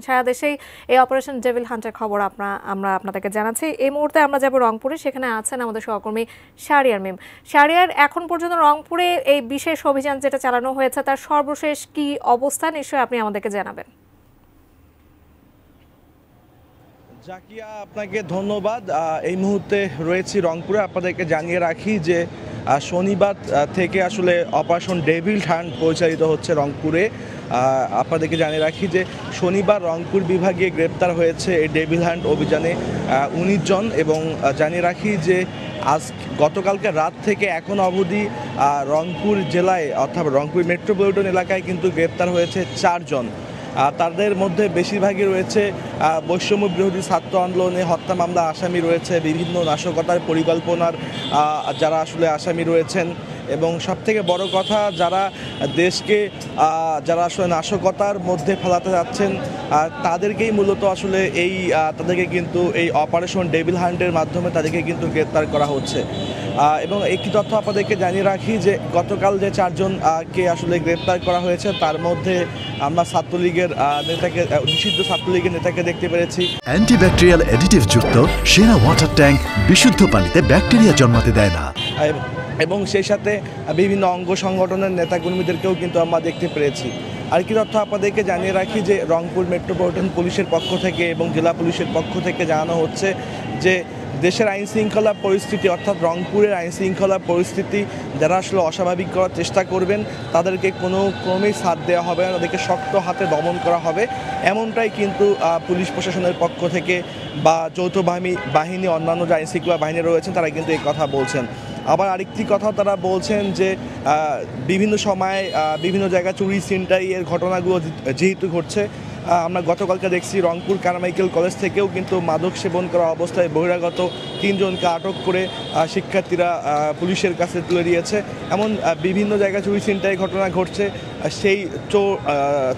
সারা দেশেই এই operation devil হান্টের খবর আমরা আপনাদেরকে জানাচ্ছি। এই মুহূর্তে আমরা যাব রংপুরে, সেখানে আছেন আমাদের সহকর্মী শাহরিয়ার মিম। শাহরিয়ার, এখন পর্যন্ত রংপুরে এই বিশেষ অভিযান যেটা চালানো হয়েছে তার সর্বশেষ কি অবস্থা, নিশ্চয়ই আপনি আমাদেরকে জানাবেন। জাকিয়া, আপনাকে ধন্যবাদ। এই মুহূর্তে রয়েছি রংপুরে। আপনাদেরকে জানিয়ে রাখি যে শনিবার থেকে আসলে অপারেশন ডেভিল হান্ট পরিচালিত হচ্ছে রংপুরে। আপনাদেরকে জানিয়ে রাখি যে শনিবার রংপুর বিভাগে গ্রেপ্তার হয়েছে এই ডেভিল হান্ট অভিযানে 19 জন, এবং জানিয়ে রাখি যে গতকালকে রাত থেকে এখন অবধি রংপুর জেলায় অর্থাৎ রংপুর মেট্রোপলিটন এলাকায় কিন্তু গ্রেপ্তার হয়েছে 4 জন। তাদের মধ্যে বেশিরভাগই রয়েছে বৈষম্য বিরোধী ছাত্র আন্দোলনে হত্যা মামলা আসামি রয়েছে, বিভিন্ন নাশকতার পরিকল্পনার যারা আসলে আসামি রয়েছেন, এবং সবথেকে বড় কথা যারা দেশকে যারা আসলে নাশকতার মধ্যে ফেলাতে যাচ্ছেন তাদেরকেই মূলত আসলে তাদেরকে কিন্তু এই অপারেশন ডেভিল হান্টের মাধ্যমে তাদেরকে কিন্তু গ্রেপ্তার করা হচ্ছে। এবং একটি তথ্য আপনাদেরকে জানিয়ে রাখি যে গতকাল যে 4 জনকে আসলে গ্রেপ্তার করা হয়েছে তার মধ্যে আমরা ছাত্রলীগের নেতাকে, নিষিদ্ধ ছাত্রলীগের নেতাকে দেখতে পেরেছি। অ্যান্টিব্যাকটেরিয়াল অ্যাডিটিভ যুক্ত সেরা ওয়াটার ট্যাঙ্ক বিশুদ্ধ পানিতে ব্যাকটেরিয়া জন্মাতে দেয় না। এবং সেই সাথে বিভিন্ন অঙ্গ সংগঠনের নেতাকর্মীদেরকেও কিন্তু আমরা দেখতে পেরেছি। আর কি তথ্য আপনাদেরকে জানিয়ে রাখি যে রংপুর মেট্রোপলিটন পুলিশের পক্ষ থেকে এবং জেলা পুলিশের পক্ষ থেকে জানানো হচ্ছে যে দেশের আইন শৃঙ্খলা পরিস্থিতি অর্থাৎ রংপুরের আইন শৃঙ্খলা পরিস্থিতি যারা আসলে অস্বাভাবিক করার চেষ্টা করবেন তাদেরকে কোনো ক্রমেই ছাড় দেওয়া হবে না, তাদেরকে শক্ত হাতে দমন করা হবে, এমনটাই কিন্তু পুলিশ প্রশাসনের পক্ষ থেকে বা যৌথ বাহিনী অন্যান্য যে আইন শৃঙ্খলা বাহিনী রয়েছেন তারা কিন্তু এই কথা বলছেন। আবার আরেকটি কথা তারা বলছেন যে বিভিন্ন সময় বিভিন্ন জায়গায় চুরি ছিনতাইয়ের ঘটনাগুলো যেহেতু ঘটছে, আমরা গতকালকে দেখছি রংপুর কারমাইকেল কলেজ থেকেও কিন্তু মাদক সেবন করা অবস্থায় বহিরাগত 3 জনকে আটক করে শিক্ষার্থীরা পুলিশের কাছে তুলে দিয়েছে। এমন বিভিন্ন জায়গায় চুরি ছিনতাই ঘটনা ঘটছে, সেই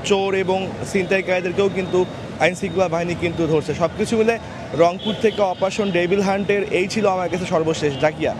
চোর এবং ছিনতাইকারীদেরকেও কিন্তু আইন শৃঙ্খলা বাহিনী কিন্তু ধরছে। সব কিছু মিলে রংপুর থেকে অপারেশন ডেভিল হান্টের এই ছিল আমার কাছে সর্বশেষ। জাকিয়া।